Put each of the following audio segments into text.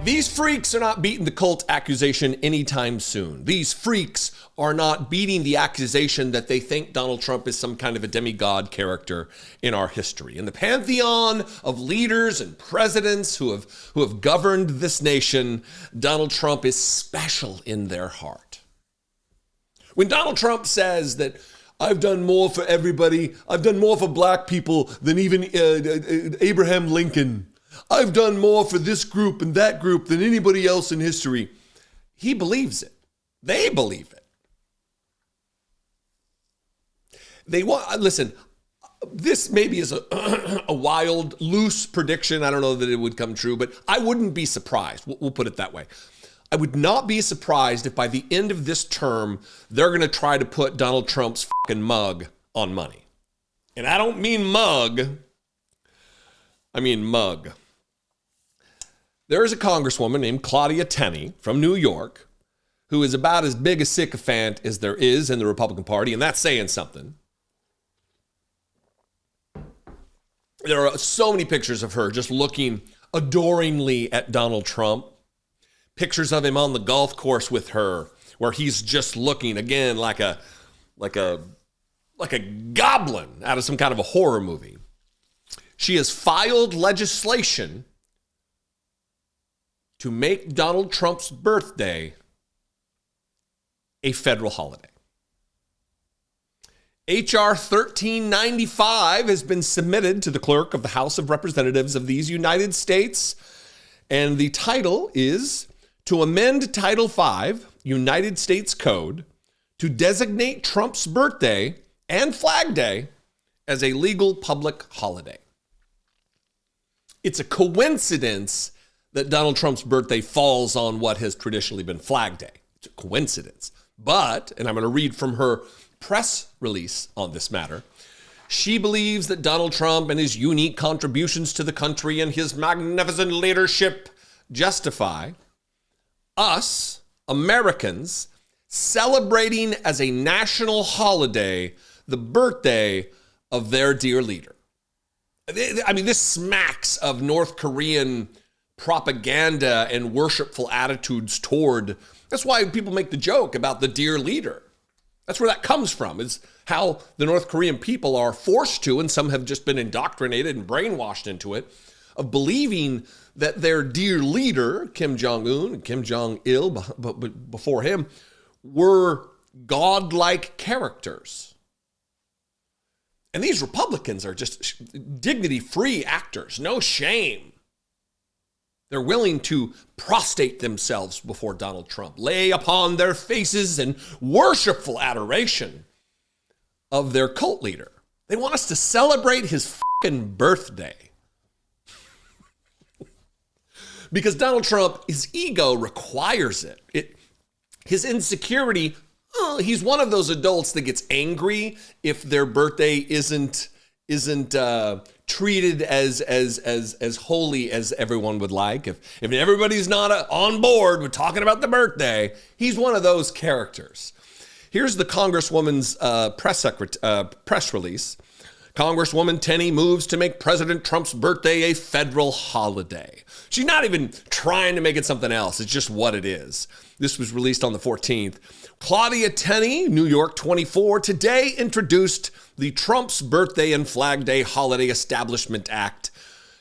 These freaks are not beating the cult accusation anytime soon. These freaks are not beating the accusation that they think Donald Trump is some kind of a demigod character in our history. In the pantheon of leaders and presidents who have governed this nation, Donald Trump is special in their heart. When Donald Trump says that I've done more for everybody, I've done more for black people than even Abraham Lincoln, I've done more for this group and that group than anybody else in history, he believes it. They believe it. Listen, this maybe is a wild, loose prediction. I don't know that it would come true, but I wouldn't be surprised. We'll put it that way. I would not be surprised if by the end of this term, they're going to try to put Donald Trump's fucking mug on money. And I don't mean mug. I mean mug. There is a congresswoman named Claudia Tenney from New York who is about as big a sycophant as there is in the Republican Party, and that's saying something. There are so many pictures of her just looking adoringly at Donald Trump. Pictures of him on the golf course with her, where he's just looking again like a goblin out of some kind of a horror movie. She has filed legislation to make Donald Trump's birthday a federal holiday. H.R. 1395 has been submitted to the clerk of the House of Representatives of these United States, and the title is to amend Title V, United States Code, to designate Trump's birthday and Flag Day as a legal public holiday. It's a coincidence that Donald Trump's birthday falls on what has traditionally been Flag Day. It's a coincidence. But, and I'm going to read from her press release on this matter, she believes that Donald Trump and his unique contributions to the country and his magnificent leadership justify us, Americans, celebrating as a national holiday the birthday of their dear leader. I mean, this smacks of North Korean propaganda and worshipful attitudes toward. That's why people make the joke about the dear leader. That's where that comes from, is how the North Korean people are forced to, and some have just been indoctrinated and brainwashed into it, of believing that their dear leader, Kim Jong-un and Kim Jong-il, but before him, were godlike characters. And these Republicans are just dignity-free actors, no shame. They're willing to prostrate themselves before Donald Trump, lay upon their faces in worshipful adoration of their cult leader. They want us to celebrate his fucking birthday. Because Donald Trump, his ego requires it. His insecurity, he's one of those adults that gets angry if their birthday isn't treated as holy as everyone would like. If everybody's not on board with talking about the birthday, he's one of those characters. Here's the Congresswoman's press release. Congresswoman Tenney moves to make President Trump's birthday a federal holiday. She's not even trying to make it something else. It's just what it is. This was released on the 14th. Claudia Tenney, New York 24, today introduced the Trump's Birthday and Flag Day Holiday Establishment Act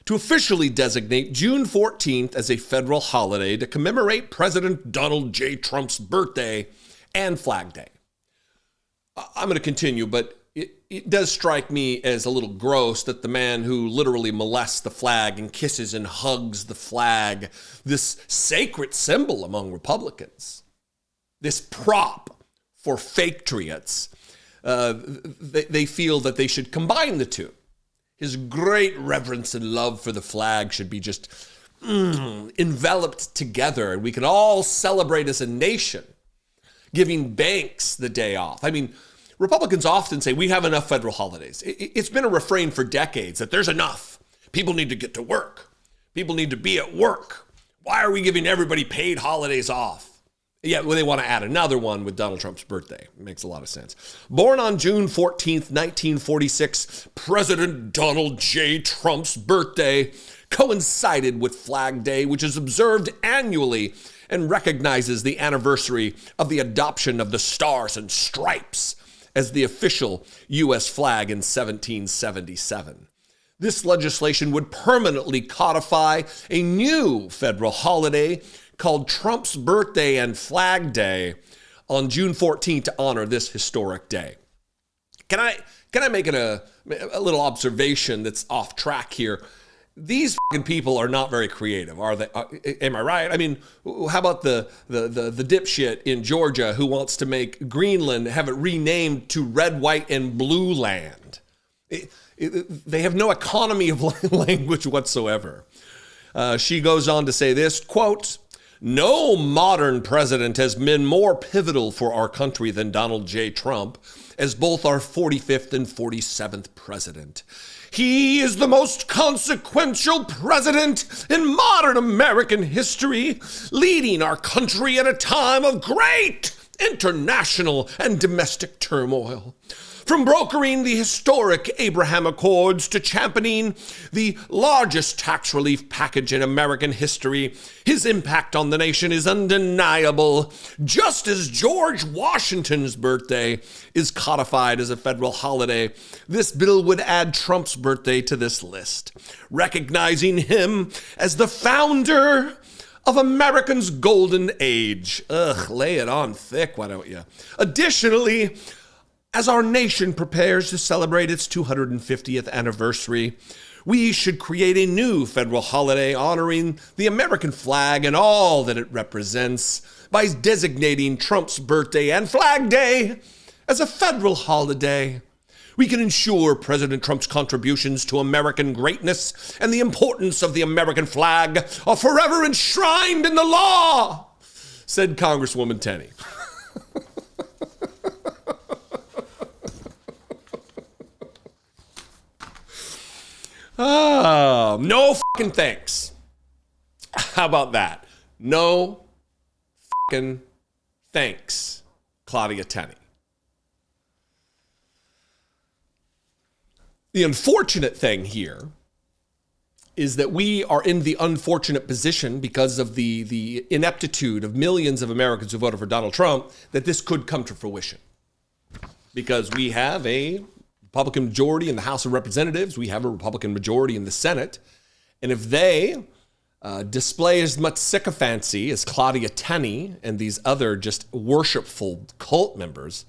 to officially designate June 14th as a federal holiday to commemorate President Donald J. Trump's birthday and Flag Day. I'm going to continue, but it does strike me as a little gross that the man who literally molests the flag and kisses and hugs the flag, this sacred symbol among Republicans, this prop for patriots, they feel that they should combine the two. His great reverence and love for the flag should be just enveloped together, and we can all celebrate as a nation, giving banks the day off. I mean, Republicans often say we have enough federal holidays. It's been a refrain for decades that there's enough. People need to get to work. People need to be at work. Why are we giving everybody paid holidays off? Yeah, well, they want to add another one with Donald Trump's birthday. It makes a lot of sense. Born on June 14th, 1946, President Donald J. Trump's birthday coincided with Flag Day, which is observed annually and recognizes the anniversary of the adoption of the Stars and Stripes as the official U.S. flag in 1777. This legislation would permanently codify a new federal holiday called Trump's Birthday and Flag Day on June 14th to honor this historic day. Can I make a little observation that's off track here? These fucking people are not very creative, are they? Am I right? I mean, how about the dipshit in Georgia who wants to make Greenland, have it renamed to Red, White, and Blue Land? They have no economy of language whatsoever. She goes on to say this, quote, "No modern president has been more pivotal for our country than Donald J. Trump as both our 45th and 47th president. He is the most consequential president in modern American history, leading our country at a time of great international and domestic turmoil. From brokering the historic Abraham Accords to championing the largest tax relief package in American history, his impact on the nation is undeniable. Just as George Washington's birthday is codified as a federal holiday, this bill would add Trump's birthday to this list, recognizing him as the founder of America's golden age." Ugh, lay it on thick, why don't you? Additionally, as our nation prepares to celebrate its 250th anniversary, we should create a new federal holiday honoring the American flag and all that it represents by designating Trump's birthday and Flag Day as a federal holiday. We can ensure President Trump's contributions to American greatness and the importance of the American flag are forever enshrined in the law, said Congresswoman Tenney. Oh, no fucking thanks. How about that? No fucking thanks, Claudia Tenney. The unfortunate thing here is that we are in the unfortunate position because of the ineptitude of millions of Americans who voted for Donald Trump that this could come to fruition. Because we have a Republican majority in the House of Representatives. We have a Republican majority in the Senate. And if they display as much sycophancy as Claudia Tenney and these other just worshipful cult members,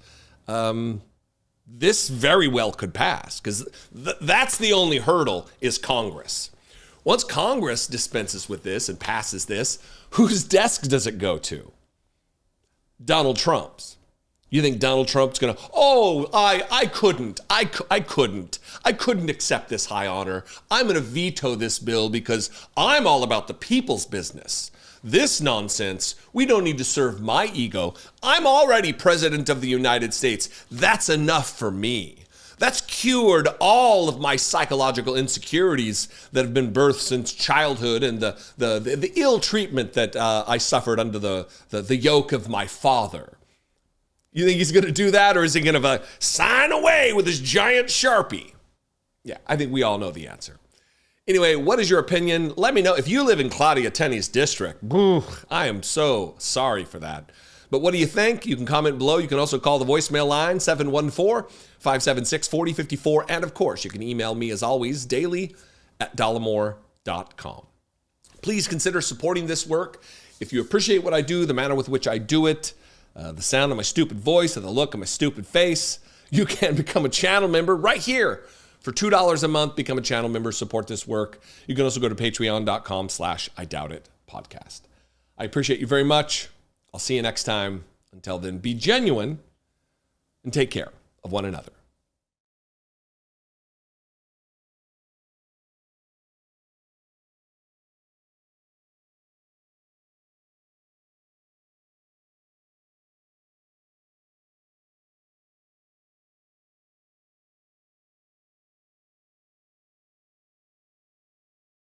this very well could pass, because that's the only hurdle is Congress. Once Congress dispenses with this and passes this, whose desk does it go to? Donald Trump's. You think Donald Trump's going to, I couldn't accept this high honor. I'm going to veto this bill because I'm all about the people's business. This nonsense, we don't need to serve my ego. I'm already president of the United States. That's enough for me. That's cured all of my psychological insecurities that have been birthed since childhood and the ill treatment that I suffered under the yoke of my father. You think he's going to do that, or is he going to sign away with his giant Sharpie? Yeah, I think we all know the answer. Anyway, what is your opinion? Let me know. If you live in Claudia Tenney's district, I am so sorry for that. But what do you think? You can comment below. You can also call the voicemail line, 714-576-4054. And of course, you can email me as always, daily@dollemore.com. Please consider supporting this work. If you appreciate what I do, the manner with which I do it, the sound of my stupid voice and the look of my stupid face, you can become a channel member right here for $2 a month. Become a channel member, support this work. You can also go to patreon.com/IDoubtIt podcast. I appreciate you very much. I'll see you next time. Until then, be genuine and take care of one another.